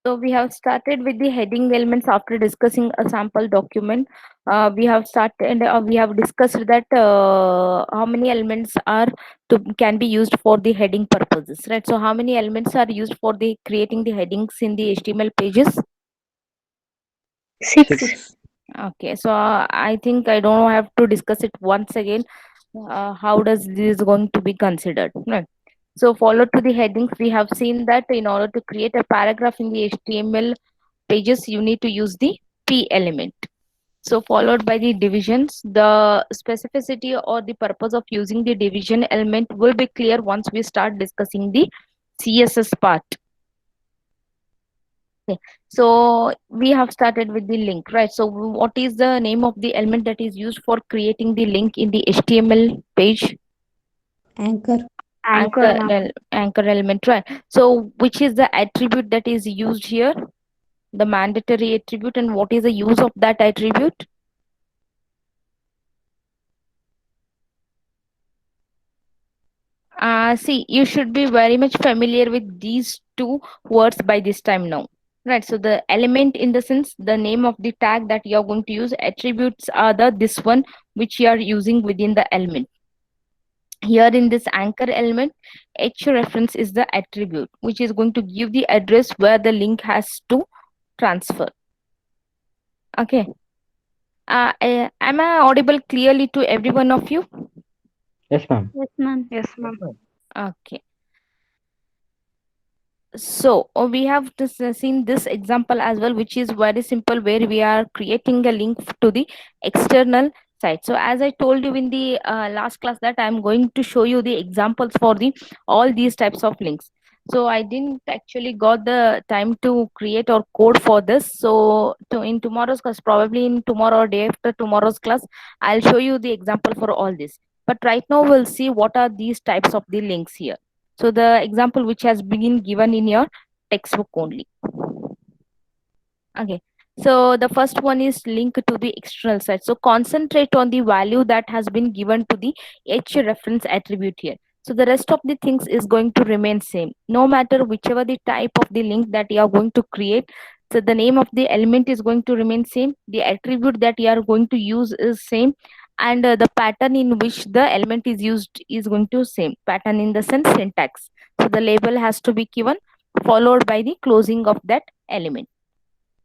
So we have started with the heading elements after discussing a sample document. We have discussed that how many elements are can be used for the heading purposes, right? So how many elements are used for the creating the headings in the HTML pages? 6. Six. Okay, so I think I don't have to discuss it once again. How does this going to be considered? Right. So followed to the headings, we have seen that in order to create a paragraph in the HTML pages, you need to use the P element. So followed by the divisions, the specificity or the purpose of using the division element will be clear once we start discussing the CSS part. Okay. So we have started with the link, right? So what is the name of the element that is used for creating the link in the HTML page? Anchor. Anchor, ma'am. Anchor element, right? So which is the attribute that is used here? The mandatory attribute, and what is the use of that attribute? See, you should be very much familiar with these two words by this time now. Right, so the element in the sense the name of the tag that you are going to use, attributes are the this one which you are using within the element. Here in this anchor element, H reference is the attribute which is going to give the address where the link has to transfer. Okay. Am I audible clearly to every one of you? Yes, ma'am. Yes, ma'am. Yes, ma'am. Okay. So we have this, seen this example as well, which is very simple, where we are creating a link to the external site. So as I told you in the last class, that I'm going to show you the examples for the all these types of links. So I didn't actually got the time to create or code for this. So in tomorrow's class, probably in tomorrow or day after tomorrow's class, I'll show you the example for all this. But right now we'll see what are these types of the links here. So the example which has been given in your textbook only. Okay. So the first one is link to the external site. So concentrate on the value that has been given to the H reference attribute here. So the rest of the things is going to remain same. No matter whichever the type of the link that you are going to create. So the name of the element is going to remain same. The attribute that you are going to use is same. And the pattern in which the element is used is going to same. Pattern in the sense syntax. So the label has to be given followed by the closing of that element.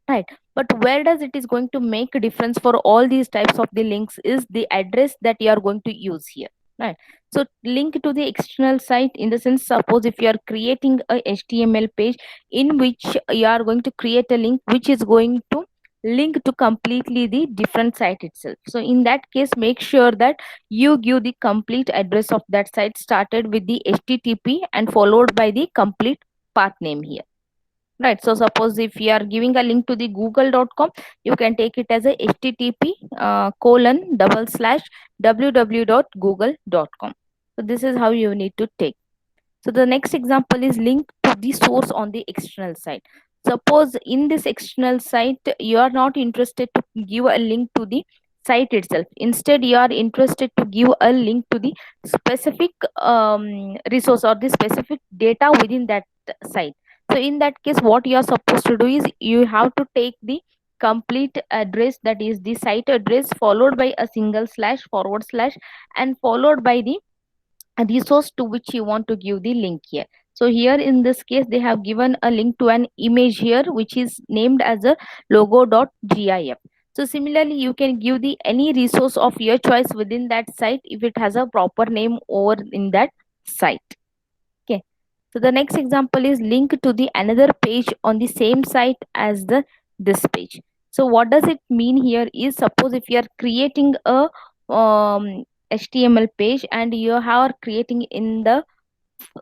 Right, but where does it is going to make a difference for all these types of the links is the address that you are going to use here. Right, so link to the external site in the sense, suppose if you are creating a HTML page in which you are going to create a link which is going to link to completely the different site itself. So in that case, make sure that you give the complete address of that site started with the HTTP and followed by the complete path name here. Right, so suppose if you are giving a link to the google.com, you can take it as a http colon double slash www.google.com. So this is how you need to take. So the next example is link to the source on the external site. Suppose in this external site you are not interested to give a link to the site itself. Instead, you are interested to give a link to the specific resource or the specific data within that site. So in that case, what you are supposed to do is you have to take the complete address, that is the site address, followed by a single slash forward slash and followed by the resource to which you want to give the link here. So here in this case, they have given a link to an image here which is named as a logo.gif. So similarly, you can give the any resource of your choice within that site if it has a proper name over in that site. Okay, so the next example is link to the another page on the same site as the this page. So what does it mean here is, suppose if you are creating a HTML page and you are creating in the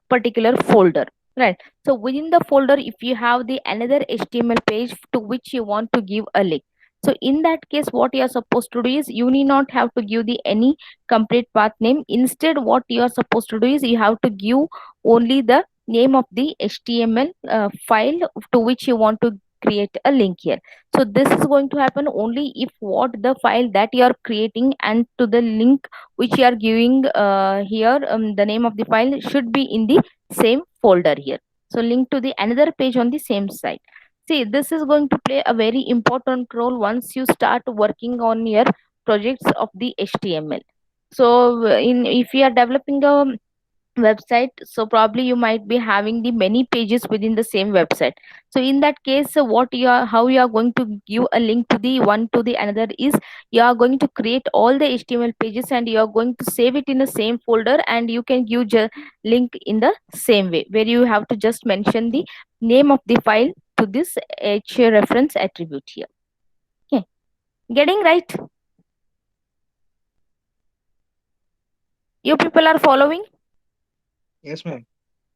particular folder, right? So within the folder, if you have the another HTML page to which you want to give a link, so in that case, what you are supposed to do is you need not have to give the any complete path name. Instead, what you are supposed to do is you have to give only the name of the HTML file to which you want to create a link here. So this is going to happen only if what the file that you are creating and to the link which you are giving here, the name of the file should be in the same folder here. So link to the another page on the same site. See, this is going to play a very important role once you start working on your projects of the HTML. So in if you are developing a website, so probably you might be having the many pages within the same website. So in that case, what you are how you are going to give a link to the one to the another is you are going to create all the HTML pages and you are going to save it in the same folder, and you can give link in the same way, where you have to just mention the name of the file to this h reference attribute here. Okay, getting right? You people are following? Yes, ma'am.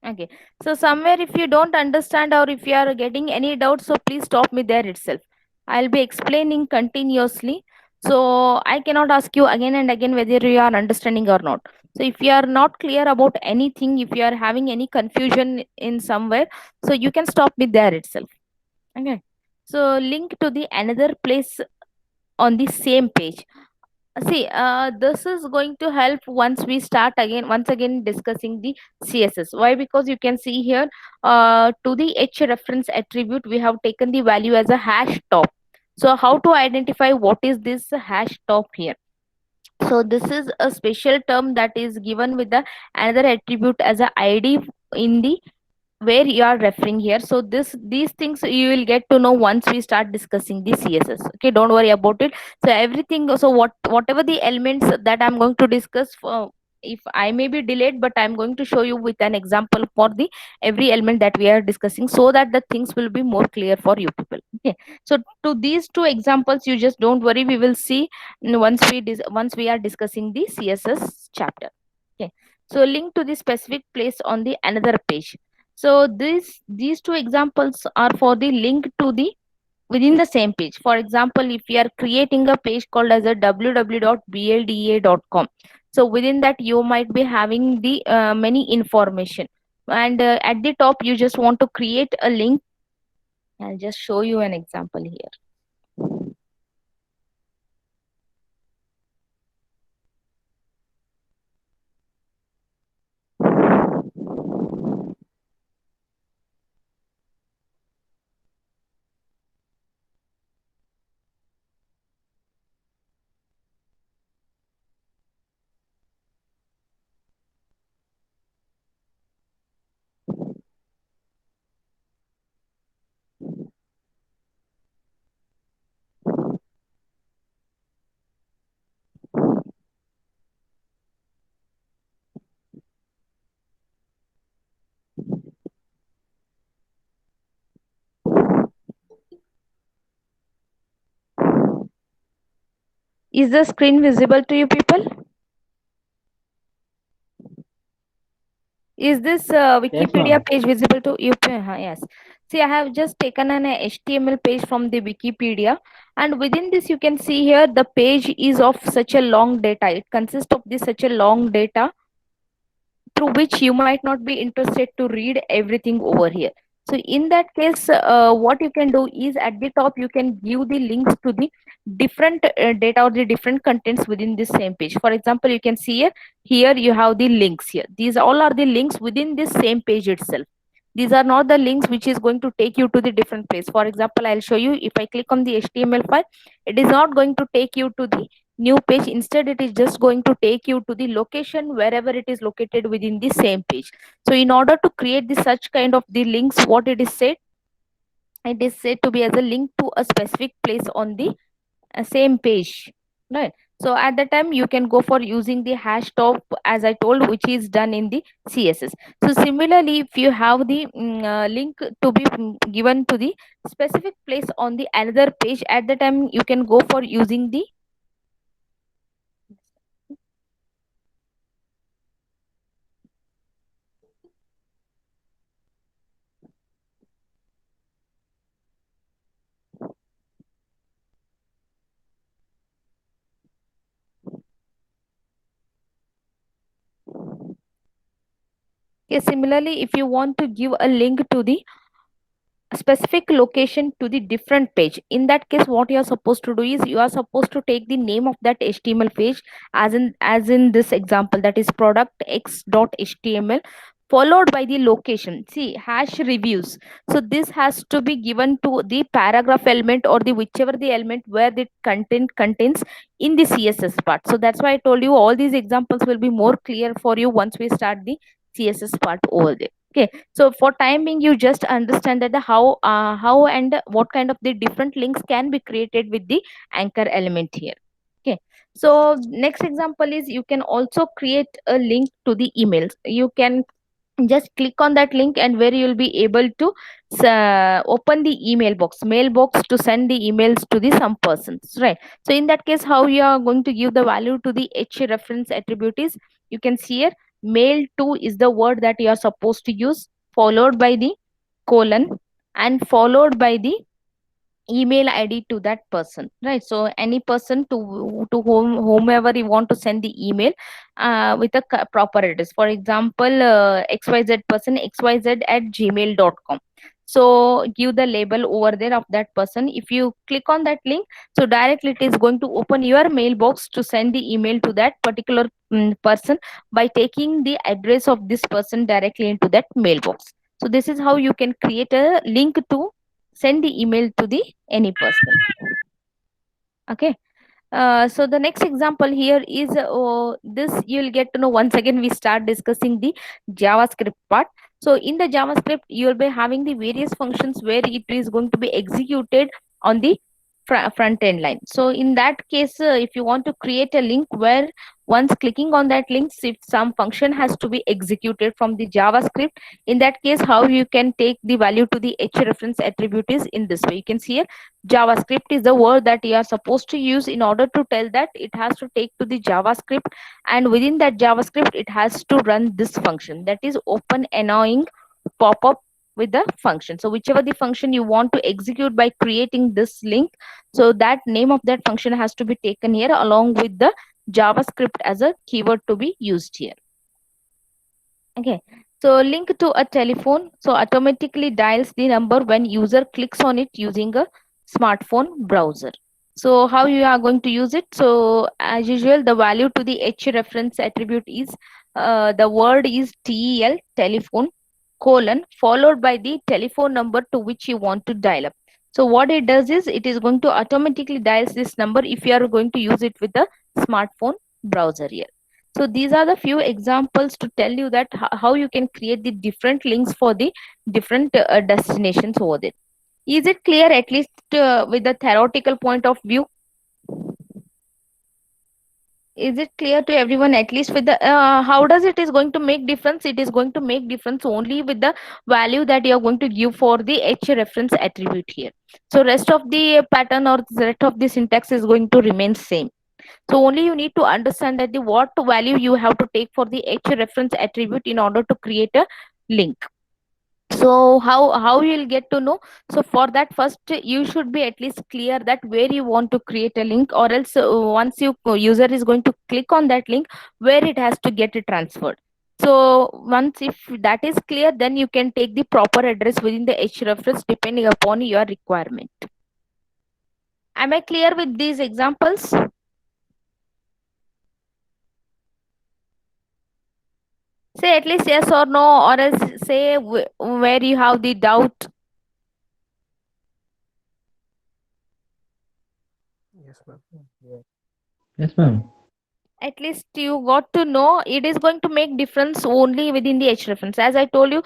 Okay, so somewhere if you don't understand or if you are getting any doubts, so please stop me there itself. I'll be explaining continuously. So I cannot ask you again and again whether you are understanding or not. So if you are not clear about anything, if you are having any confusion in somewhere, so you can stop me there itself. Okay. So link to the another place on the same page. See, this is going to help once we start again once again discussing the CSS. Why? Because you can see here, to the h reference attribute we have taken the value as a hash top. So how to identify what is this hash top here? So this is a special term that is given with the another attribute as a id in the where you are referring here. So these things you will get to know once we start discussing the CSS. Okay, don't worry about it. So everything, so whatever the elements that I'm going to discuss, if I may be delayed, but I'm going to show you with an example for the every element that we are discussing, so that the things will be more clear for you people. Okay, so to these two examples, you just don't worry, we will see once we are discussing the CSS chapter. Okay, so link to the specific place on the another page. So these two examples are for the link to the within the same page. For example, if you are creating a page called as a www.blda.com, so within that you might be having the many information, and at the top you just want to create a link. I'll just show you an example here. Is the screen visible to you people? Is this Wikipedia ma'am. page visible to you? Yes. See, I have just taken an HTML page from the Wikipedia, and within this you can see here the page is of such a long data. It consists of this such a long data through which you might not be interested to read everything over here. So in that case, what you can do is at the top you can give the links to the different data or the different contents within this same page. For example, you can see here you have the links here. These all are the links within this same page itself. These are not the links which is going to take you to the different place. For example, I'll show you. If I click on the HTML file, it is not going to take you to the new page. Instead, it is just going to take you to the location wherever it is located within the same page. So in order to create the such kind of the links, what it is said to be as a link to a specific place on the same page, right? So at the time you can go for using the hash top, as I told, which is done in the CSS. So similarly, if you have the link to be given to the specific place on the another page, at the time you can go for using the similarly, if you want to give a link to the specific location to the different page, in that case what you are supposed to do is you are supposed to take the name of that HTML page, as in this example, that is product x.html. followed by the location. See, hash reviews. So this has to be given to the paragraph element or the whichever the element where the content contains in the CSS part. So that's why I told you all these examples will be more clear for you once we start the CSS part over there. Okay, so for time being, you just understand that the how and what kind of the different links can be created with the anchor element here. Okay, so next example is you can also create a link to the emails. You can just click on that link and where you'll be able to open the email box mailbox to send the emails to the some persons, right? So in that case, how you are going to give the value to the h reference attribute is, you can see here, mail to is the word that you are supposed to use, followed by the colon, and followed by the email id to that person, right? So any person to whomever you want to send the email with a proper address. For example, xyz person xyz at gmail.com. So give the label over there of that person. If you click on that link, so directly it is going to open your mailbox to send the email to that particular person by taking the address of this person directly into that mailbox. So this is how you can create a link to send the email to the any person. Okay, so the next example here is this you'll get to know. Once again we start discussing the JavaScript part. So in the JavaScript you'll be having the various functions where it is going to be executed on the front end line. So in that case, if you want to create a link where once clicking on that link, if some function has to be executed from the JavaScript, in that case how you can take the value to the hrefs attribute is in this way. You can see here, JavaScript is the word that you are supposed to use in order to tell that it has to take to the JavaScript, and within that JavaScript it has to run this function, that is open annoying pop-up with the function. So whichever the function you want to execute by creating this link, so that name of that function has to be taken here along with the JavaScript as a keyword to be used here. Okay, so link to a telephone, so automatically dials the number when user clicks on it using a smartphone browser. So how you are going to use it? So as usual, the value to the h reference attribute is the word is tel, telephone, colon, followed by the telephone number to which you want to dial up. So what it does is it is going to automatically dials this number if you are going to use it with the smartphone browser here. So these are the few examples to tell you that how you can create the different links for the different destinations over there. Is it clear, at least with the theoretical point of view? Is it clear to everyone, at least with the how does it is going to make difference? It is going to make difference only with the value that you are going to give for the h reference attribute here. So rest of the pattern or the rest of the syntax is going to remain same. So only you need to understand that the what value you have to take for the h reference attribute in order to create a link. So how you'll get to know? So for that, first you should be at least clear that where you want to create a link, or else once you user is going to click on that link, where it has to get transferred. So once if that is clear, then you can take the proper address within the h reference depending upon your requirement. Am I clear with these examples? Say at least yes or no, or else say where you have the doubt. Yes, ma'am. Yes, ma'am. At least you got to know it is going to make difference only within the h reference. As I told you,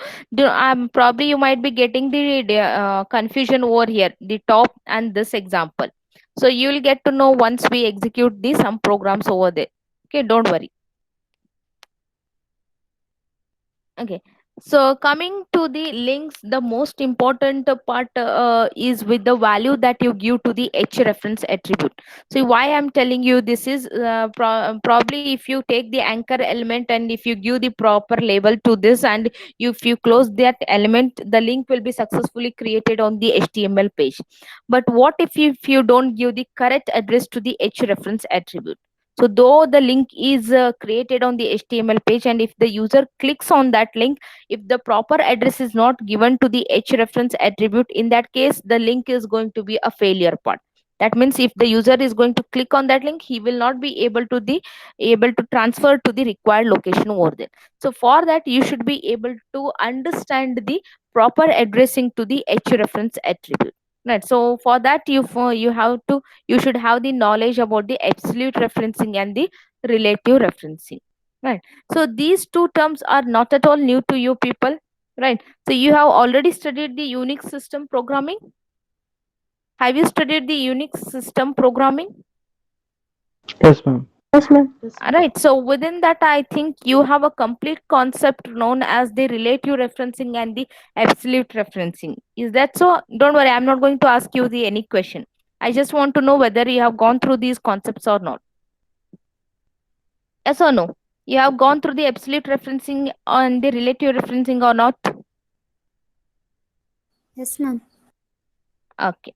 probably you might be getting the confusion over here, the top and this example. So you will get to know once we execute the some programs over there. Okay, don't worry. Okay, so coming to the links, the most important part is with the value that you give to the h reference attribute. So why I'm telling you this is probably if you take the anchor element and if you give the proper label to this, and if you close that element, the link will be successfully created on the HTML page. But what if you don't give the correct address to the h reference attribute? So though the link is created on the HTML page, and if the user clicks on that link, if the proper address is not given to the h reference attribute, in that case the link is going to be a failure part. That means if the user is going to click on that link, he will not be able to transfer to the required location over there. So for that, you should be able to understand the proper addressing to the hrefs attribute, right? So for that, you should have the knowledge about the absolute referencing and the relative referencing, right? So these two terms are not at all new to you people, right? So you have already studied the Unix system programming. Have you studied the Unix system programming? Yes, ma'am. Yes, ma'am. Right. So within that, I think you have a complete concept known as the relative referencing and the absolute referencing. Is that so? Don't worry, I'm not going to ask you the any question. I just want to know whether you have gone through these concepts or not. Yes or no? You have gone through the absolute referencing and the relative referencing or not? Yes, ma'am. Okay.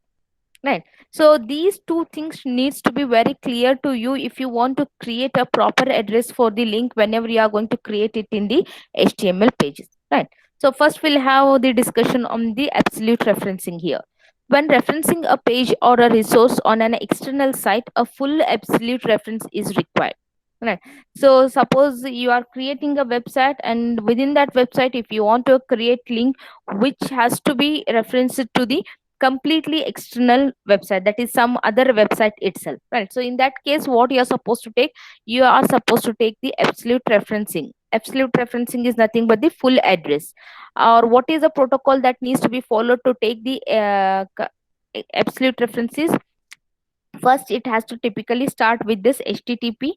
Right. So these two things needs to be very clear to you if you want to create a proper address for the link whenever you are going to create it in the HTML pages. Right. So first we'll have the discussion on the absolute referencing here. When referencing a page or a resource on an external site, a full absolute reference is required. Right. So suppose you are creating a website, and within that website, if you want to create link which has to be referenced to the completely external website, that is some other website itself, right? So in that case, what you are supposed to take, you are supposed to take the absolute referencing. Absolute referencing is nothing but the full address. Or what is the protocol that needs to be followed to take the absolute references? First, it has to typically start with this http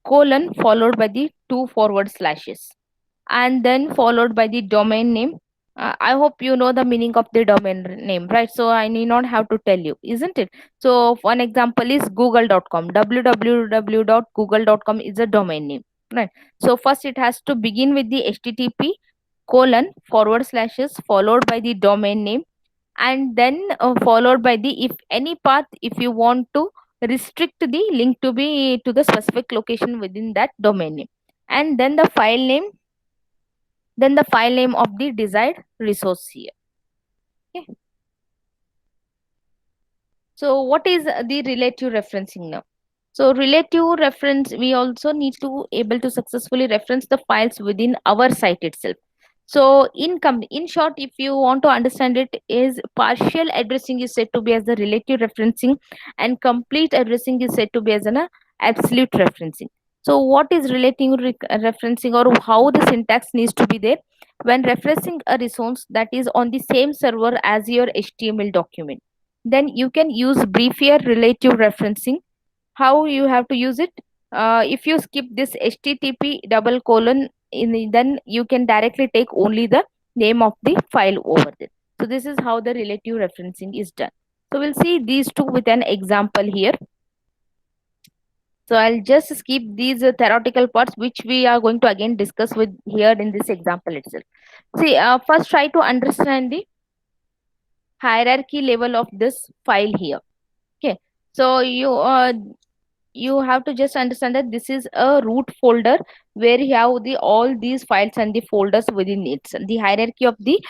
colon followed by the two forward slashes, and then followed by the domain name. I hope you know the meaning of the domain name, right? So I need not have to tell you, isn't it? So one example is google.com. www.google.com is a domain name, right? So first it has to begin with the http colon forward slashes followed by the domain name, and then followed by the if any path, if you want to restrict the link to be to the specific location within that domain name, and then the file name of the desired resource here. Okay. So what is the relative referencing now? So relative reference, we also need to able to successfully reference the files within our site itself. So in short, if you want to understand it, is partial addressing is said to be as the relative referencing, and complete addressing is said to be as an absolute referencing. So what is relative referencing, or how the syntax needs to be there? When referencing a resource that is on the same server as your HTML document, then you can use briefer relative referencing. How you have to use it? If you skip this http double colon then you can directly take only the name of the file over there. So this is how the relative referencing is done. So we'll see these two with an example here. So I'll just skip these theoretical parts which we are going to again discuss with here in this example itself. See, first try to understand the hierarchy level of this file here. Okay, so you have to just understand that this is a root folder where you have the all these files and the folders within it. So the hierarchy of the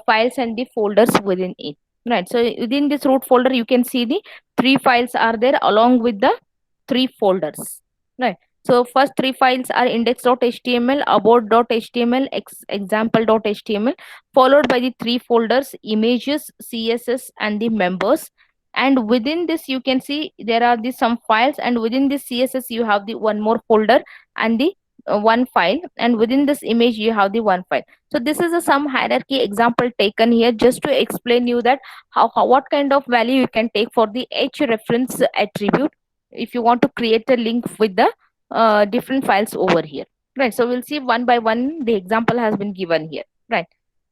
files and the folders within it, right? So within this root folder you can see the three files are there along with the three folders, right? So first three files are index.html, about.html, example.html, followed by the three folders images, css, and the members. And within this you can see there are the some files, and within this css you have the one more folder and the one file, and within this image you have the one file. So this is a some hierarchy example taken here just to explain you that how what kind of value you can take for the reference attribute if you want to create a link with the different files over here, right? So we'll see one by one. The example has been given here, right?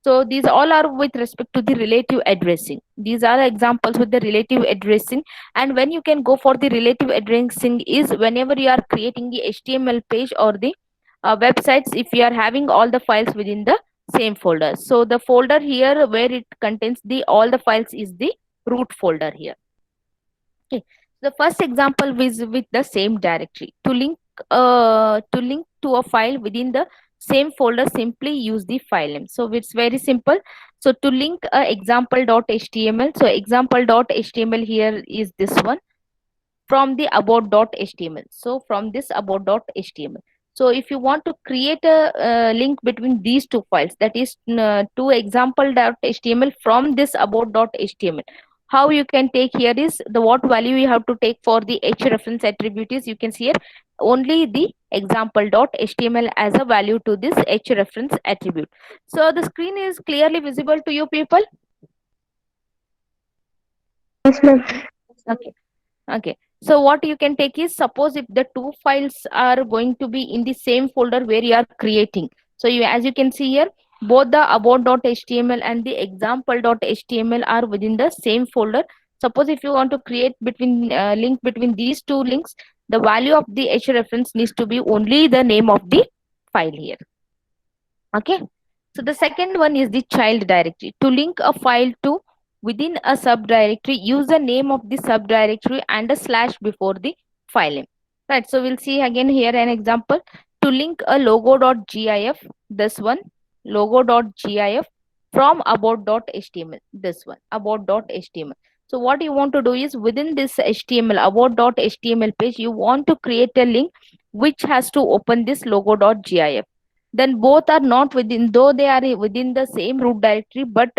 So these all are with respect to the relative addressing. These are examples with the relative addressing. And when you can go for the relative addressing is whenever you are creating the HTML page or the websites, if you are having all the files within the same folder. So the folder here where it contains the all the files is the root folder here. Okay. The first example is with the same directory. To link to a file within the same folder, simply use the file name. So it's very simple. So to link a example.html, so example.html here is this one from the about.html. So from this about.html. So if you want to create a link between these two files, that is to example.html from this about.html, how you can take here is the what value you have to take for the hrefs attribute is, you can see here only the example.html as a value to this hrefs attribute. So the screen is clearly visible to you people. Yes, ma'am. Okay. Okay, so what you can take is, suppose if the two files are going to be in the same folder where you are creating. So you, as you can see here, both the about.html and the example.html are within the same folder. Suppose if you want to create between link between these two links, the value of the hrefs needs to be only the name of the file here. Okay, so the second one is the child directory. To link a file to within a subdirectory, use the name of the subdirectory and a slash before the file name. Right, so we'll see again here an example. To link a logo.gif, this one, logo.gif from about.html, this one, about.html. So what you want to do is, within this html about.html page, you want to create a link which has to open this logo.gif. Then both are not within, though they are within the same root directory, but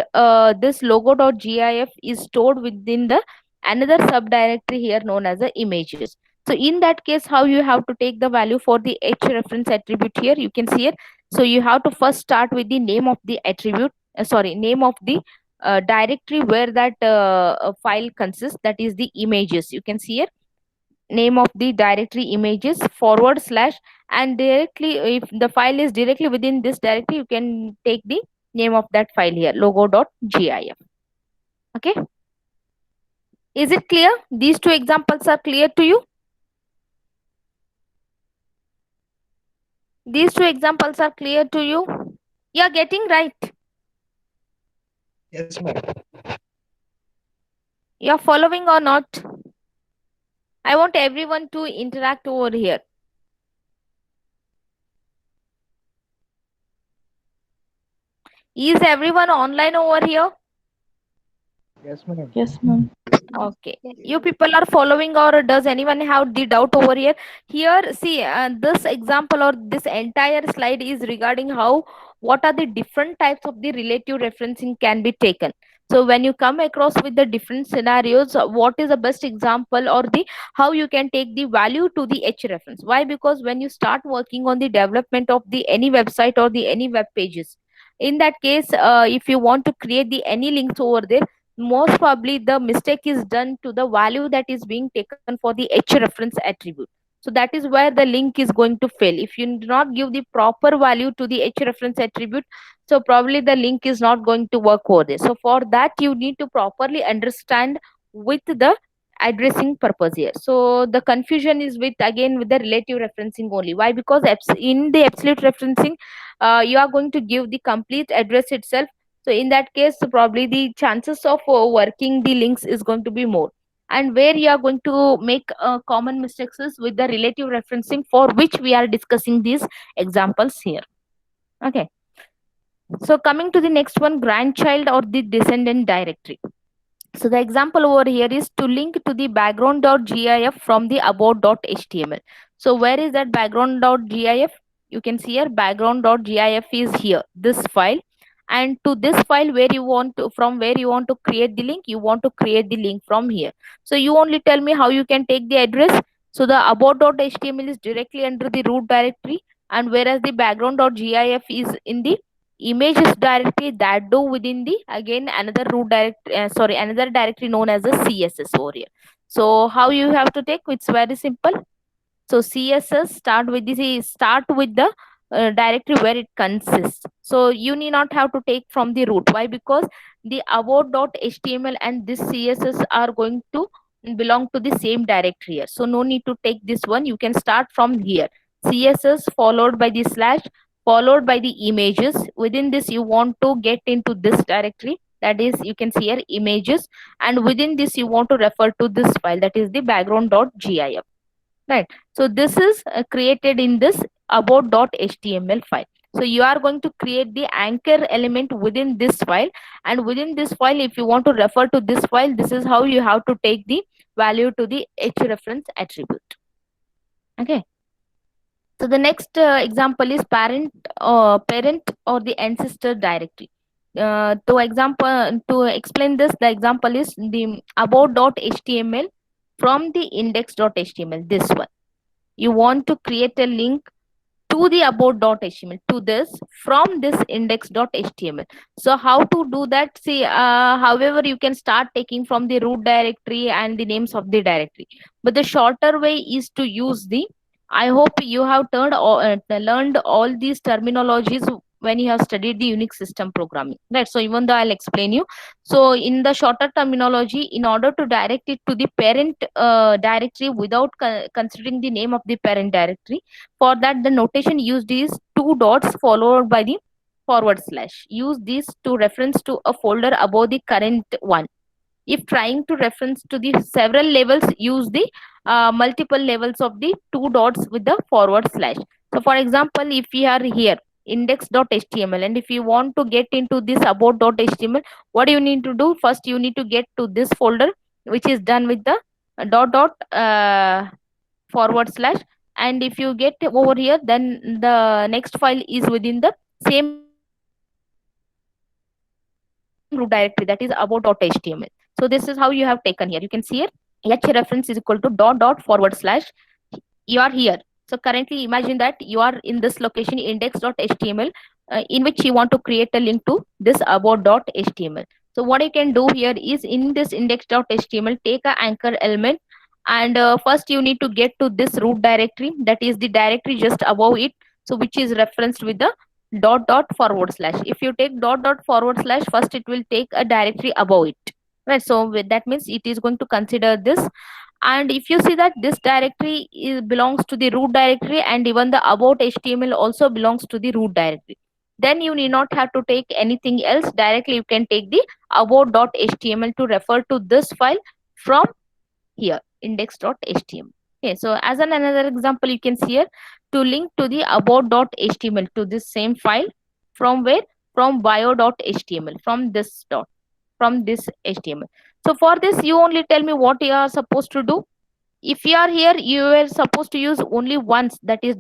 this logo.gif is stored within the another subdirectory here known as the images. So in that case, how you have to take the value for the hrefs attribute here, you can see here. So you have to first start with the name of the attribute, name of the directory where that file consists, that is the images. You can see here, name of the directory images forward slash, and directly if the file is directly within this directory, you can take the name of that file here, logo.gif. Okay, is it clear? These two examples are clear to you? These two examples are clear to you? You are getting right? Yes, ma'am. You are following or not? I want everyone to interact over here. Is everyone online over here? Yes, ma'am. Yes, ma'am. Okay, you people are following, or does anyone have the doubt over here? Here, see, this example or this entire slide is regarding how, what are the different types of the relative referencing can be taken. So when you come across with the different scenarios, what is the best example or the how you can take the value to the h reference? Why? Because when you start working on the development of the any website or the any web pages, in that case, if you want to create the any links over there, most probably the mistake is done to the value that is being taken for the hrefs attribute. So that is where the link is going to fail. If you do not give the proper value to the hrefs attribute, so probably the link is not going to work over there. So for that, you need to properly understand with the addressing purpose here. So the confusion is with, again, with the relative referencing only. Why? Because in the absolute referencing, you are going to give the complete address itself. So in that case, probably the chances of working the links is going to be more. And where you are going to make common mistakes is with the relative referencing, for which we are discussing these examples here. Okay. So coming to the next one, grandchild or the descendant directory. So the example over here is to link to the background.gif from the about.html. So where is that background.gif? You can see here, background.gif is here, this file. And to this file, where you want to, from where you want to create the link, you want to create the link from here. So you only tell me how you can take the address. So the about.html is directly under the root directory, and whereas the background.gif is in the images directory, that do within the, again, another root another directory known as the css over here. So how you have to take, it's very simple. So css start with the directory where it consists. So you need not have to take from the root. Why? Because the about.html and this css are going to belong to the same directory here. So no need to take this one. You can start from here, css followed by the slash followed by the images. Within this, you want to get into this directory, that is, you can see here, images, and within this you want to refer to this file, that is the background.gif. Right, so this is created in this about.html file. So you are going to create the anchor element within this file, and within this file, if you want to refer to this file, this is how you have to take the value to the href attribute. Okay. So the next example is parent or the ancestor directory. To explain this, the example is the about.html from the index.html. This one, you want to create a link to the about.html to this from this index.html. So how to do that? See, however, you can start taking from the root directory and the names of the directory, but the shorter way is to use the, I hope you have learned all these terminologies when you have studied the Unix system programming, right? So even though I'll explain you, so in the shorter terminology, in order to direct it to the parent directory without considering the name of the parent directory, for that, the notation used is two dots followed by the forward slash. Use these to reference to a folder above the current one. If trying to reference to the several levels, use the multiple levels of the two dots with the forward slash. So for example, if we are here index.html, and if you want to get into this about.html, what you need to do? First, you need to get to this folder, which is done with the forward slash. And if you get over here, then the next file is within the same root directory, that is about.html. So this is how you have taken here. You can see here h reference is equal to dot forward slash. You are here. So currently imagine that you are in this location index.html, in which you want to create a link to this about.html. So what you can do here is, in this index.html, take a anchor element, and first you need to get to this root directory, that is the directory just above it, so which is referenced with the forward slash. If you take forward slash, first it will take a directory above it, right? So that means it is going to consider this. And if you see that this directory belongs to the root directory, and even the about html also belongs to the root directory, then you need not have to take anything else. Directly you can take the about.html to refer to this file from here index.html. Okay, so as another example, you can see here, to link to the about.html to this same file from where, from bio.html, from this html. So for this, you only tell me what you are supposed to do. If you are here, you are supposed to use only once, that is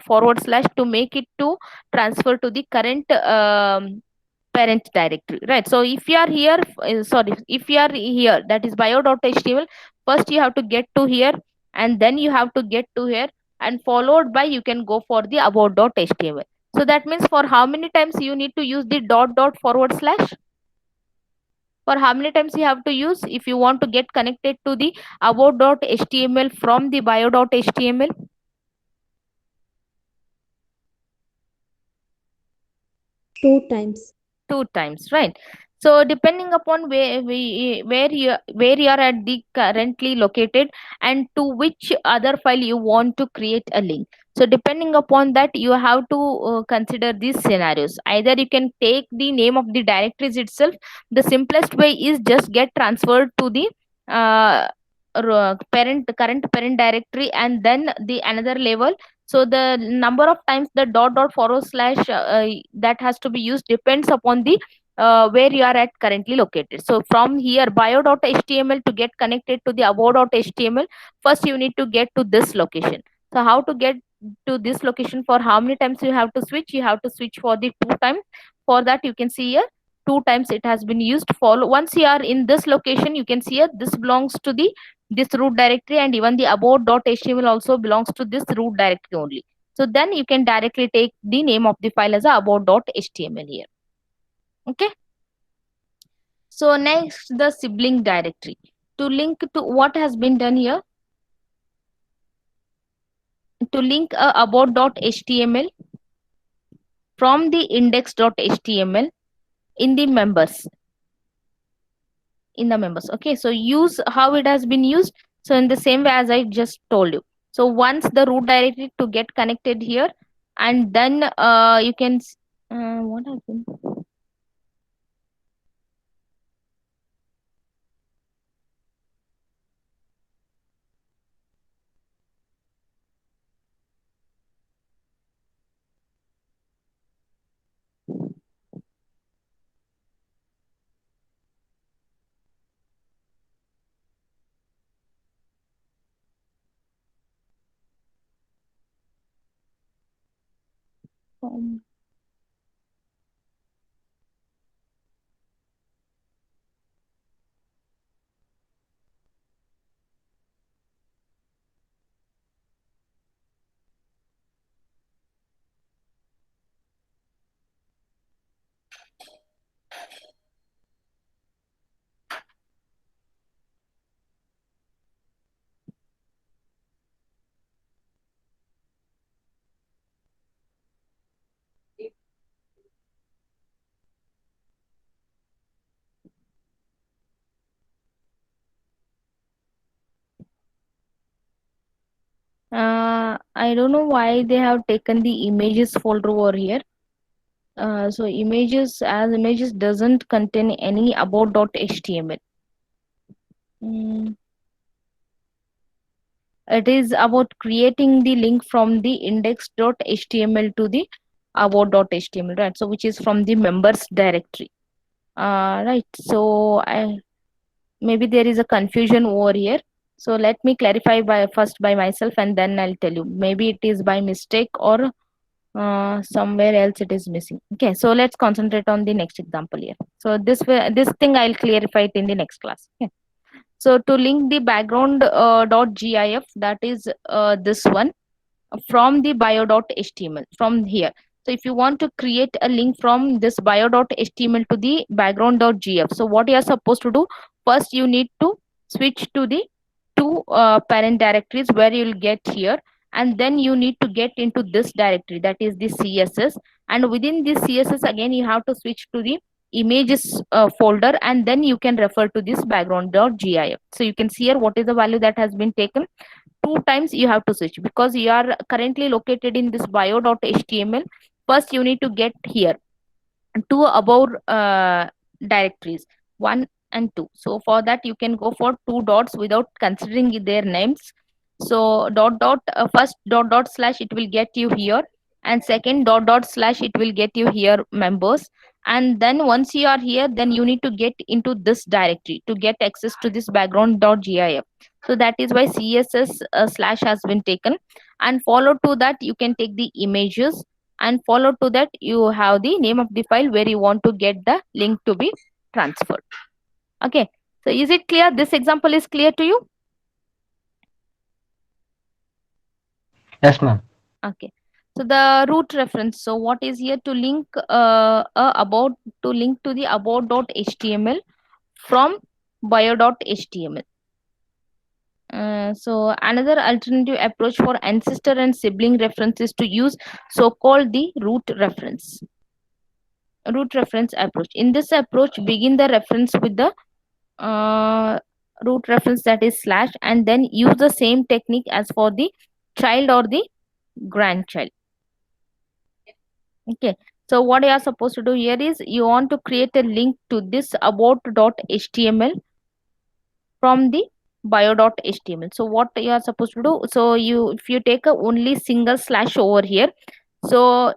forward slash, to make it to transfer to the current parent directory, right? So if you are here, sorry, if you are here, that is bio.html, first you have to get to here, and then you have to get to here, and followed by you can go for the about.html. So that means, for how many times you need to use the forward slash? For how many times you have to use if you want to get connected to the about.html from the bio.html? 2 times. 2 times, right? So depending upon where you are at the currently located, and to which other file you want to create a link, so depending upon that, you have to consider these scenarios. Either you can take the name of the directories itself. The simplest way is just get transferred to the current parent directory, and then the another level. So the number of times the forward slash that has to be used depends upon the where you are at currently located. So from here bio.html, to get connected to the about.html, first you need to get to this location. So how to get to this location? For how many times you have to switch? You have to switch for the 2 times. For that, you can see here 2 times it has been used. Follow, once you are in this location, you can see here this belongs to the this root directory, and even the about.html also belongs to this root directory only. So then you can directly take the name of the file as a about.html here. Okay. So next, the sibling directory. To link to what has been done here, to link a about.html from the index.html in the members, okay. So use how it has been used. So in the same way as I just told you. So once the root directory to get connected here, and then you can what happened? Um, I don't know why they have taken the images folder over here. So images doesn't contain any about.html. Mm, it is about creating the link from the index.html to the about.html, right? So which is from the members directory. Right. So maybe there is a confusion over here. So let me clarify first by myself and then I'll tell you. Maybe it is by mistake or somewhere else it is missing. Okay, so let's concentrate on the next example here. So this thing I'll clarify it in the next class. Okay. So to link the background .gif, that is this one, from the bio.html from here. So if you want to create a link from this bio.html to the background.gf, so what you are supposed to do, first you need to switch to the two parent directories where you will get here, and then you need to get into this directory, that is the css, and within this css again you have to switch to the images folder, and then you can refer to this background.gif. So you can see here what is the value that has been taken. Two times you have to switch because you are currently located in this bio.html. First you need to get here two above directories, 1 and 2. So for that you can go for two dots without considering their names. So first dot slash it will get you here, and second dot slash it will get you here members. And then once you are here, then you need to get into this directory to get access to this background.gif. So that is why css slash has been taken, and follow to that you can take the images, and follow to that you have the name of the file where you want to get the link to be transferred. Okay, so is it clear? This example is clear to you? Yes, ma'am. Okay, so the root reference, so what is here to link about to link to the about.html from bio.html. So another alternative approach for ancestor and sibling references to use so-called the root reference approach. In this approach, begin the reference with the root reference, that is slash, and then use the same technique as for the child or the grandchild. Okay, so what you are supposed to do here is you want to create a link to this about.html from the bio.html. So what you are supposed to do, so if you take a only single slash over here, so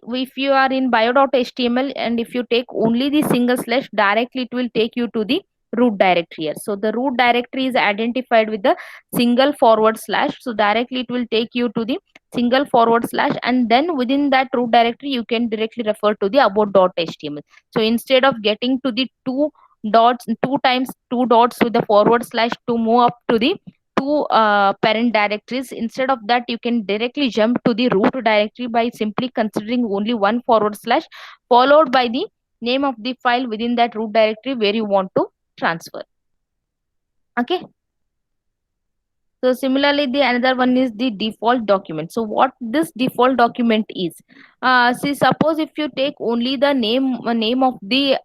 if you are in bio.html and if you take only the single slash, directly it will take you to the root directory here. So the root directory is identified with the single forward slash, so directly it will take you to the single forward slash, and then within that root directory you can directly refer to the about.html. So instead of getting to the two times two dots with the forward slash to move up to the two parent directories, instead of that you can directly jump to the root directory by simply considering only one forward slash followed by the name of the file within that root directory where you want to transfer. Okay, so similarly the another one is the default document. So what this default document is, see, suppose if you take only the name of the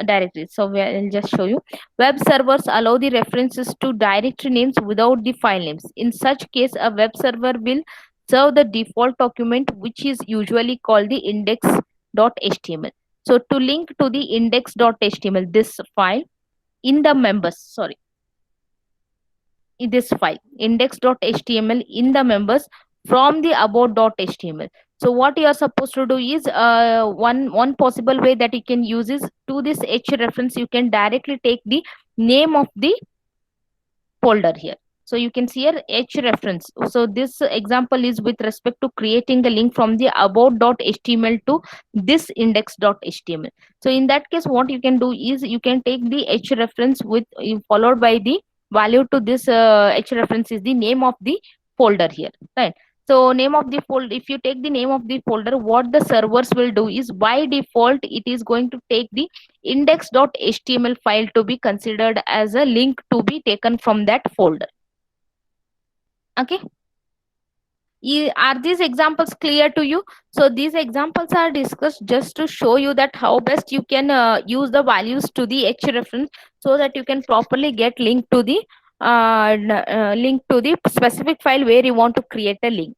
directory, so I'll just show you. Web servers allow the references to directory names without the file names. In such case, a web server will serve the default document, which is usually called the index.html. So to link to the index.html, this file in the members, sorry, in this file index.html in the members from the about.html. So what you are supposed to do is one possible way that you can use is, to this h reference you can directly take the name of the folder here. So you can see here H reference. So this example is with respect to creating a link from the about.html to this index.html. So in that case, what you can do is you can take the H reference with followed by the value to this H reference is the name of the folder here, right? So name of the folder, if you take the name of the folder, what the servers will do is by default it is going to take the index.html file to be considered as a link to be taken from that folder. Okay, are these examples clear to you? So these examples are discussed just to show you that how best you can use the values to the H reference so that you can properly get link to the specific file where you want to create a link.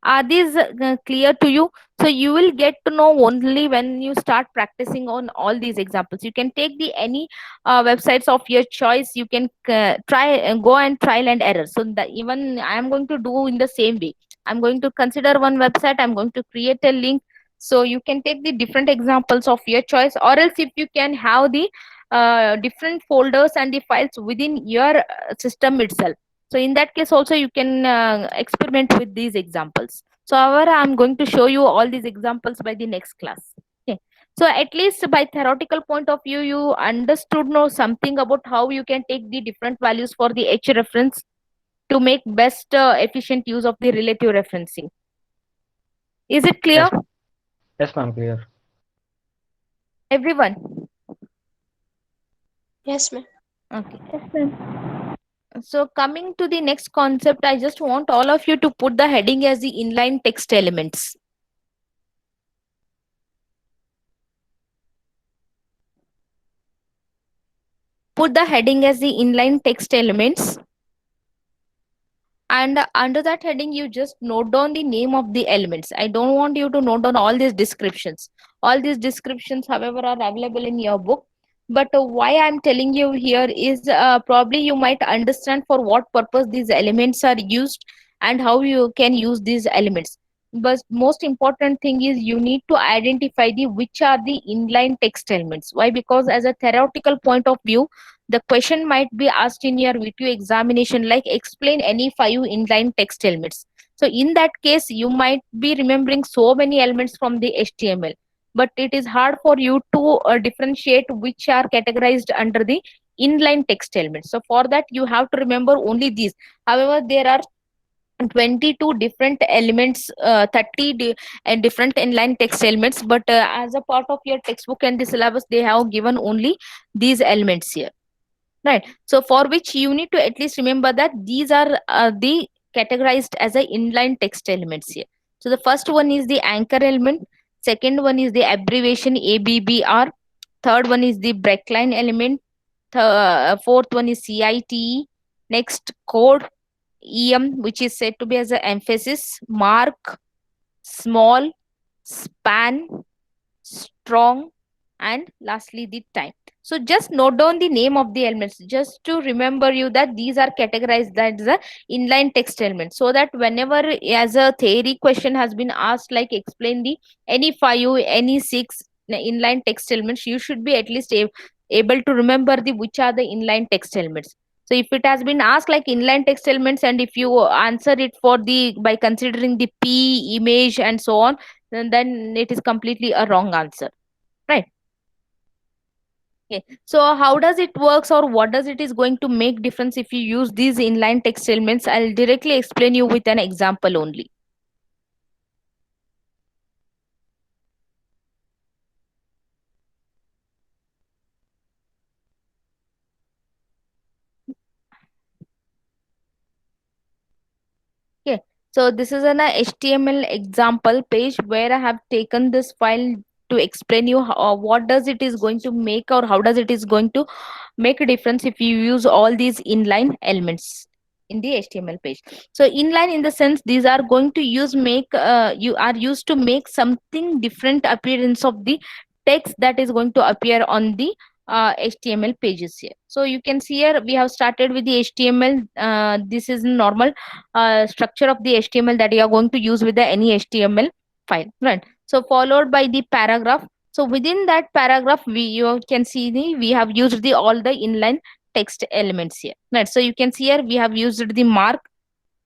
Are these clear to you? So you will get to know only when you start practicing on all these examples. You can take the any websites of your choice. You can try and go and trial and error. So that even I am going to do in the same way. I'm going to consider one website. I'm going to create a link. So you can take the different examples of your choice, or else if you can have the different folders and the files within your system itself. So in that case also you can experiment with these examples. So however, I'm going to show you all these examples by the next class. Okay. So at least by theoretical point of view, you understood know something about how you can take the different values for the H reference to make best efficient use of the relative referencing. Is it clear? Yes, yes, ma'am, clear. Everyone? Yes, ma'am. Okay. Yes, ma'am. So coming to the next concept, I just want all of you to put the heading as the inline text elements. Put the heading as the inline text elements, and under that heading you just note down the name of the elements. I don't want you to note down all these descriptions. All these descriptions however are available in your book, but why I'm telling you here is probably you might understand for what purpose these elements are used and how you can use these elements. But most important thing is you need to identify the which are the inline text elements. Why? Because as a theoretical point of view, the question might be asked in your VTU examination like explain any 5 inline text elements. So in that case, you might be remembering so many elements from the HTML, but it is hard for you to differentiate which are categorized under the inline text elements. So for that, you have to remember only these. However, there are 22 different elements, and different inline text elements, but as a part of your textbook and the syllabus, they have given only these elements here. Right. So for which you need to at least remember that these are the categorized as a inline text elements here. So the first one is the anchor element. Second one is the abbreviation ABBR. Third one is the breakline element. Fourth one is CITE. Next code EM, which is said to be as an emphasis, mark, small, span, strong, and lastly the time. So just note down the name of the elements just to remember you that these are categorized as the inline text elements, so that whenever as a theory question has been asked like explain the any 5 any 6 inline text elements, you should be at least able to remember the which are the inline text elements. So if it has been asked like inline text elements and if you answer it for the by considering the p image and so on, then it is completely a wrong answer, right? Okay. So how does it works or what does it is going to make difference if you use these inline text elements? I'll directly explain you with an example only. Okay. So this is an HTML example page where I have taken this file to explain you how, what does it is going to make or how does it is going to make a difference if you use all these inline elements in the HTML page. So inline in the sense these are going to use make you are used to make something different appearance of the text that is going to appear on the HTML pages here. So you can see here we have started with the HTML. This is normal structure of the HTML that you are going to use with the any HTML file, right? So followed by the paragraph. So within that paragraph, you can see we have used the all the inline text elements here, right? So you can see here we have used the mark,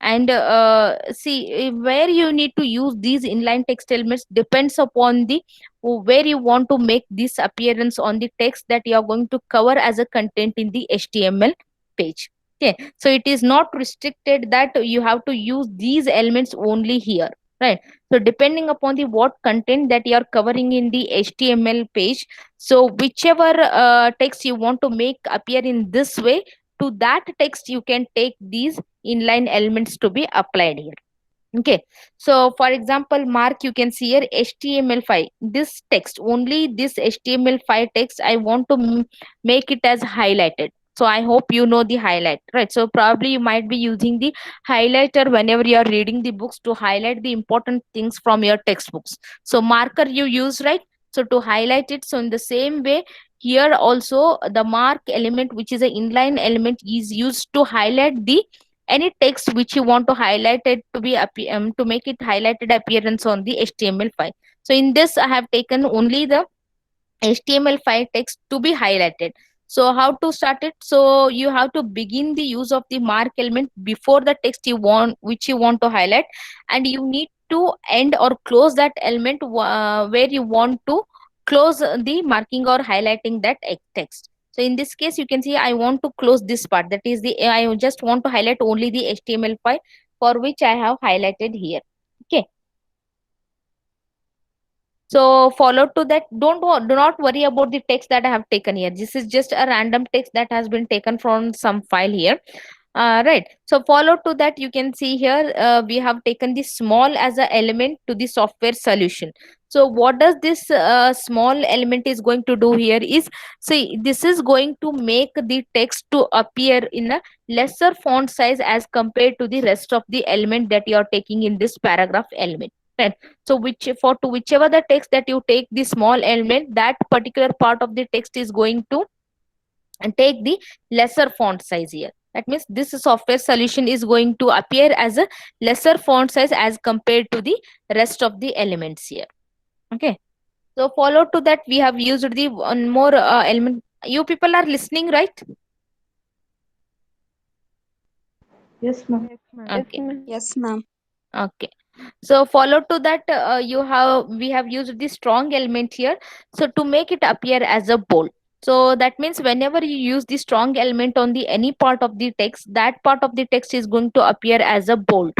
and see where you need to use these inline text elements depends upon the where you want to make this appearance on the text that you are going to cover as a content in the HTML page. Okay, so it is not restricted that you have to use these elements only here, right? So depending upon the what content that you are covering in the HTML page, so whichever text you want to make appear in this way, to that text you can take these inline elements to be applied here. Okay, so for example, mark, you can see here HTML5, this text, only this HTML5 text I want to make it as highlighted. So I hope you know the highlight, right? So probably you might be using the highlighter whenever you are reading the books to highlight the important things from your textbooks. So marker you use, right? So to highlight it, so in the same way here also the mark element, which is an inline element, is used to highlight the any text which you want to highlight it to be to make it highlighted appearance on the HTML5. So in this I have taken only the HTML5 text to be highlighted. So how to start it? So you have to begin the use of the mark element before the text you want, which you want to highlight, and you need to end or close that element where you want to close the marking or highlighting that text. So in this case, you can see I want to close this part. That is the I just want to highlight only the HTML5 for which I have highlighted here. Okay. So follow to that, do not worry about the text that I have taken here. This is just a random text that has been taken from some file here. Right. So follow to that, you can see here we have taken the small as a element to the software solution. So what does this small element is going to do here is, see, this is going to make the text to appear in a lesser font size as compared to the rest of the element that you are taking in this paragraph element. Right. So which for to whichever the text that you take the small element, that particular part of the text is going to take the lesser font size here. That means this software solution is going to appear as a lesser font size as compared to the rest of the elements here. Okay. So follow to that, we have used the one more element. You people are listening, right? Yes, ma'am. Okay. Yes, ma'am. Okay. So follow to that, we have used the strong element here. So to make it appear as a bold. So that means whenever you use the strong element on the any part of the text, that part of the text is going to appear as a bold.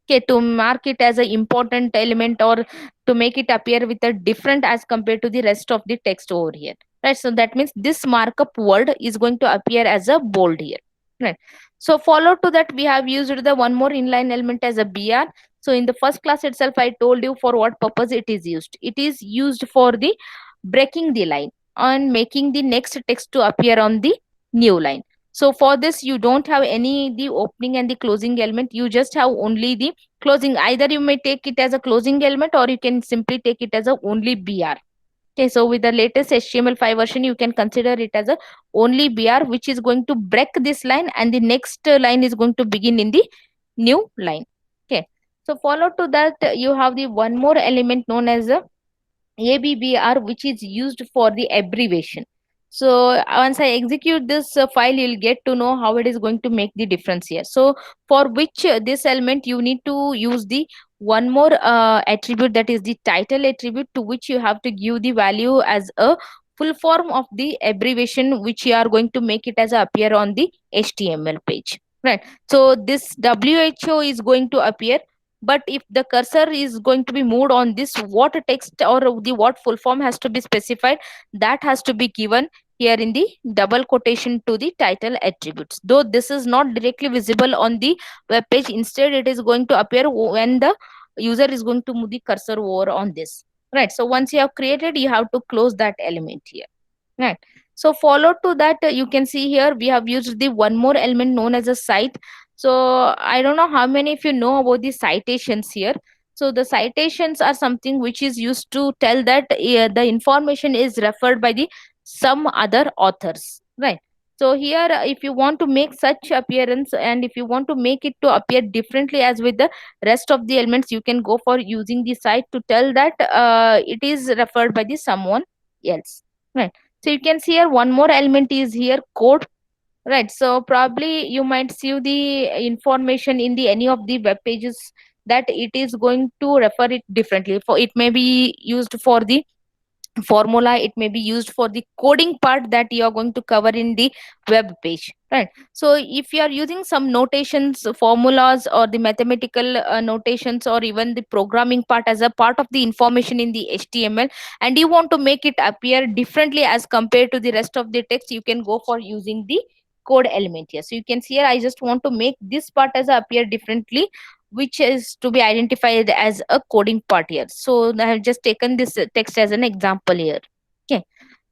Okay, to mark it as an important element or to make it appear with a different as compared to the rest of the text over here. Right. So that means this markup word is going to appear as a bold here. Right. So follow to that, we have used the one more inline element as a BR. So in the first class itself, I told you for what purpose it is used. It is used for the breaking the line and making the next text to appear on the new line. So for this, you don't have any the opening and the closing element. You just have only the closing. Either you may take it as a closing element or you can simply take it as a only BR. Okay, so with the latest HTML5 version, you can consider it as a only BR, which is going to break this line and the next line is going to begin in the new line. Okay, so follow to that, you have the one more element known as a ABBR, which is used for the abbreviation. So once I execute this file, you'll get to know how it is going to make the difference here. So for which this element, you need to use the one more attribute, that is the title attribute, to which you have to give the value as a full form of the abbreviation, which you are going to make it as appear on the HTML page. Right. So this WHO is going to appear, but if the cursor is going to be moved on this, what text or the what full form has to be specified, that has to be given here in the double quotation to the title attributes, though this is not directly visible on the web page. Instead, it is going to appear when the user is going to move the cursor over on this. Right. So once you have created, you have to close that element here. Right. So follow to that, you can see here we have used the one more element known as a cite. So I don't know how many of you know about the citations here. So the citations are something which is used to tell that the information is referred by the some other authors. Right. So here, if you want to make such appearance and if you want to make it to appear differently as with the rest of the elements, you can go for using the cite to tell that it is referred by the someone else. Right. So you can see here one more element is here code. Right. So probably you might see the information in the any of the web pages that it is going to refer it differently. For it may be used for the formula, it may be used for the coding part that you are going to cover in the web page, right? So if you are using some notations, formulas, or the mathematical notations, or even the programming part as a part of the information in the HTML, and you want to make it appear differently as compared to the rest of the text, you can go for using the code element here. So you can see here, I just want to make this part as appear differently, which is to be identified as a coding part here. So I have just taken this text as an example here. Okay.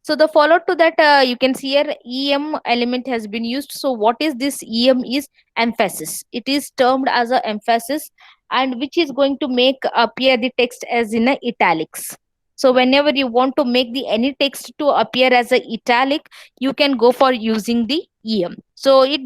So the follow to that, you can see here em element has been used. So what is this em is emphasis. It is termed as a emphasis, and which is going to make appear the text as in a italics. So whenever you want to make the any text to appear as a italic, you can go for using the em. So it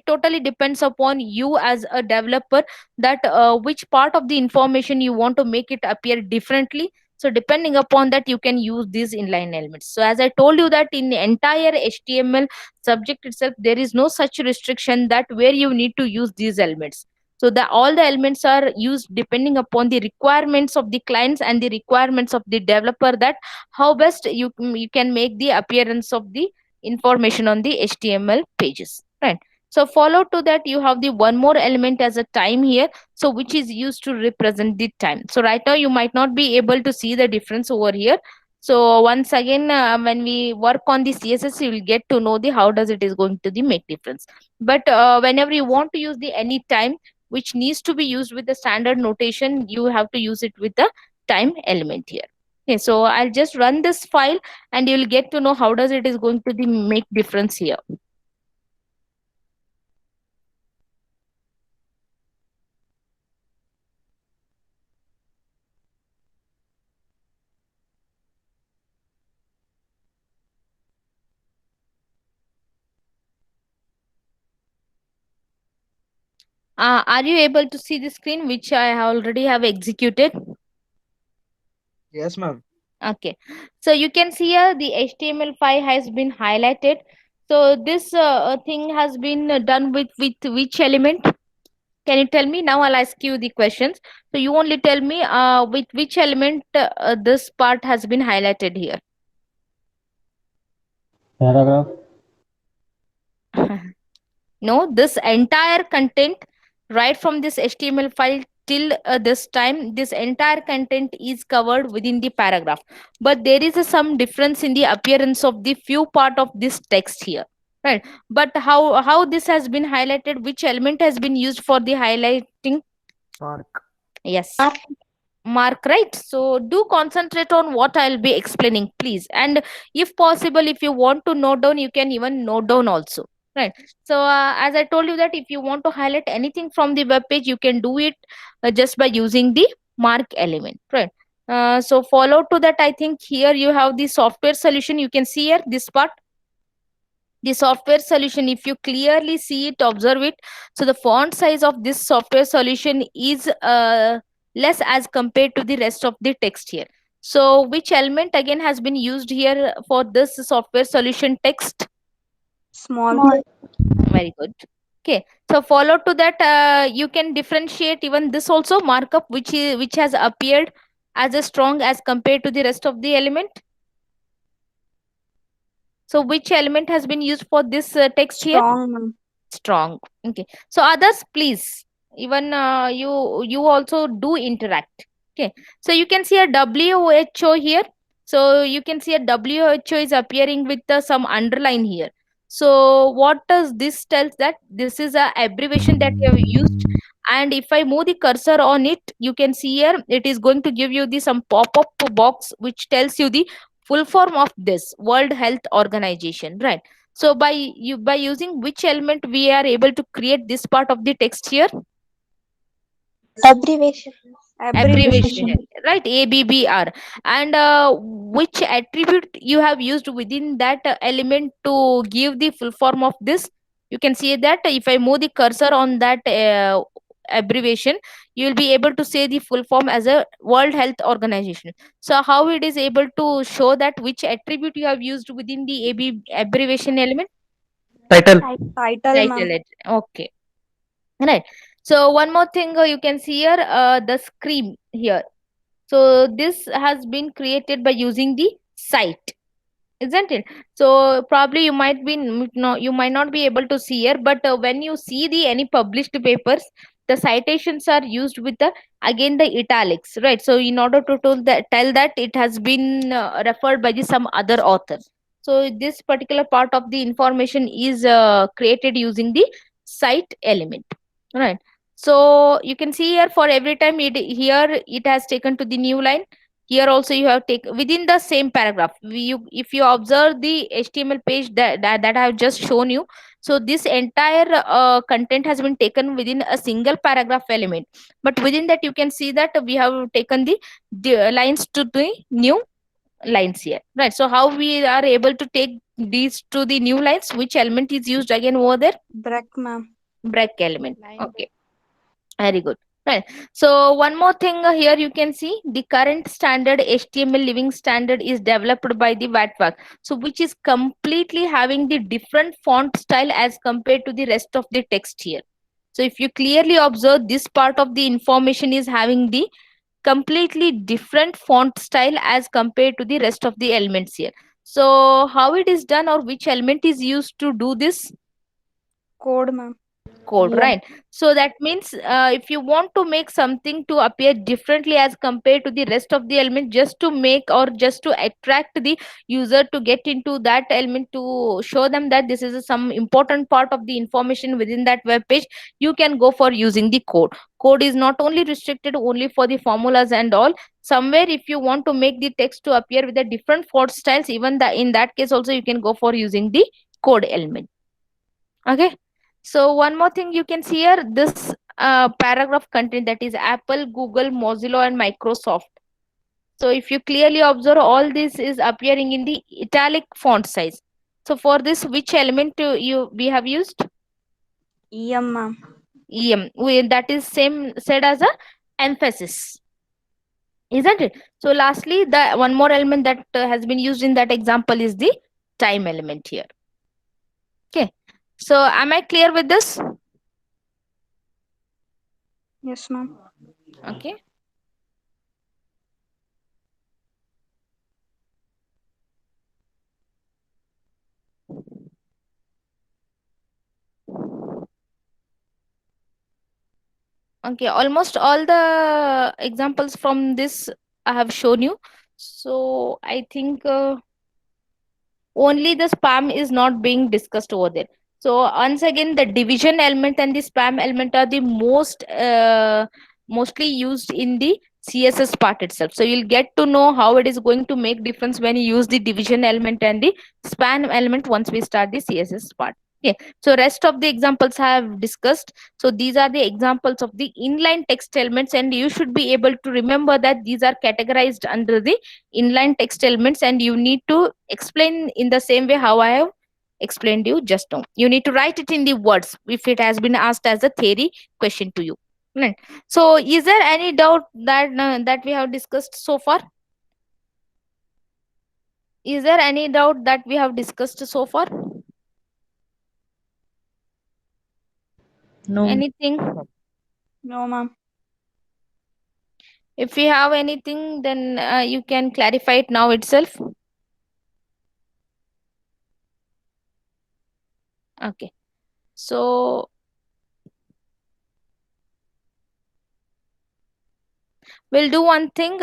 totally depends upon you as a developer, that which part of the information you want to make it appear differently. So depending upon that, you can use these inline elements. So as I told you that in the entire HTML subject itself, there is no such restriction that where you need to use these elements. So the all the elements are used depending upon the requirements of the clients and the requirements of the developer, that how best you can make the appearance of the information on the HTML pages, right? So follow to that, you have the one more element as a time here, so which is used to represent the time. So right now you might not be able to see the difference over here. So once again, when we work on the CSS, you will get to know the how does it is going to the make difference. But whenever you want to use the any time which needs to be used with the standard notation, you have to use it with the time element here. Okay, so I'll just run this file and you will get to know how does it is going to the make difference here. Are you able to see the screen which I already have executed? Yes, ma'am. Okay, so you can see here the HTML5 has been highlighted. So this thing has been done with which element? Can you tell me? Now I'll ask you the questions. So you only tell me with which element this part has been highlighted here. Paragraph. No, this entire content, right from this HTML file till this time, this entire content is covered within the paragraph. But there is some difference in the appearance of the few part of this text here, right? But how this has been highlighted? Which element has been used for the highlighting? Mark. Yes, mark, right? So do concentrate on what I'll be explaining, please. And if possible, if you want to note down, you can even note down also, right? So as I told you that if you want to highlight anything from the web page, you can do it just by using the mark element, right? So follow to that, I think here you have the software solution. You can see here this part, the software solution. If you clearly see it, observe it, so the font size of this software solution is less as compared to the rest of the text here. So which element again has been used here for this software solution text? Small. Very good. Okay, so follow to that, you can differentiate even this also markup which has appeared as a strong as compared to the rest of the element. So which element has been used for this text here? Strong. Strong. Okay, so others, please, even you also do interact. Okay, so you can see a WHO here. So you can see a WHO is appearing with some underline here. So what does this tells? That this is a abbreviation that you have used. And if I move the cursor on it, you can see here it is going to give you the some pop-up box which tells you the full form of this World Health Organization, right? So by using which element we are able to create this part of the text here? Abbreviation. Abbreviation, right? ABBR. And which attribute you have used within that element to give the full form of this? You can see that if I move the cursor on that abbreviation, you will be able to say the full form as a World Health Organization. So how it is able to show that which attribute you have used within the abbreviation element? Title. Title, Title ma'am. it. Okay. Right. So one more thing you can see here, the screen here. So this has been created by using the site, isn't it? So probably you might be no, you might not be able to see here, but when you see the any published papers, the citations are used with the again the italics, right? So in order to tell that it has been referred by the some other author. So this particular part of the information is created using the cite element, right? So you can see here for every time it has taken to the new line. Here also you have take within the same paragraph. If you observe the HTML page that I have just shown you, so this entire content has been taken within a single paragraph element, but within that you can see that we have taken the lines to the new lines here, right? So how we are able to take these to the new lines, which element is used again over there? Break, ma'am. Break element. Okay, very good. Right. So one more thing here you can see the current standard HTML living standard is developed by the Wattwag. So which is completely having the different font style as compared to the rest of the text here. So if you clearly observe, this part of the information is having the completely different font style as compared to the rest of the elements here. So how it is done, or which element is used to do this? Code, ma'am. Code, right? So that means if you want to make something to appear differently as compared to the rest of the element, just to make or just to attract the user to get into that element, to show them that this is some important part of the information within that web page, you can go for using the code. Code is not only restricted only for the formulas and all. Somewhere if you want to make the text to appear with a different font styles, even that in that case also you can go for using the code element. Okay. So one more thing you can see here, this paragraph content, that is Apple, Google, Mozilla and Microsoft. So if you clearly observe, all this is appearing in the italic font size. So for this, which element we have used? Ma'am. That is same said as a emphasis, isn't it? So lastly, the one more element that has been used in that example is the time element here. Okay. So am I clear with this? Yes, ma'am. Okay. Okay, almost all the examples from this I have shown you. So I think only the spam is not being discussed over there. So once again, the division element and the spam element are the mostly used in the CSS part itself. So you'll get to know how it is going to make difference when you use the division element and the spam element once we start the CSS part. Okay, so rest of the examples I have discussed. So these are the examples of the inline text elements, and you should be able to remember that these are categorized under the inline text elements, and you need to explain in the same way how I have explained you just now. You need to write it in the words if it has been asked as a theory question to you. Right. So is there any doubt that we have discussed so far? Is there any doubt that we have discussed so far? No. Anything? No, ma'am. If you have anything, then you can clarify it now itself. Okay. So we'll do one thing.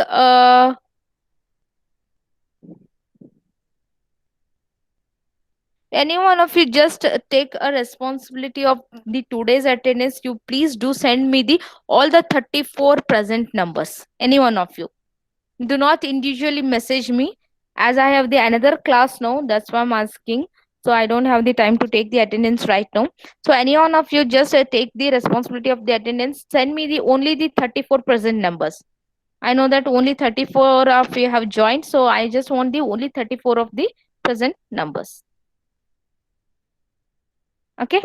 Any one of you just take a responsibility of the today's attendance. You please do send me the all the 34 present numbers. Any one of you. Do not individually message me, as I have the another class now. That's why I'm asking. So I don't have the time to take the attendance right now. So any one of you just take the responsibility of the attendance. Send me the only the 34 present numbers. I know that only 34 of you have joined. So I just want the only 34 of the present numbers. Okay.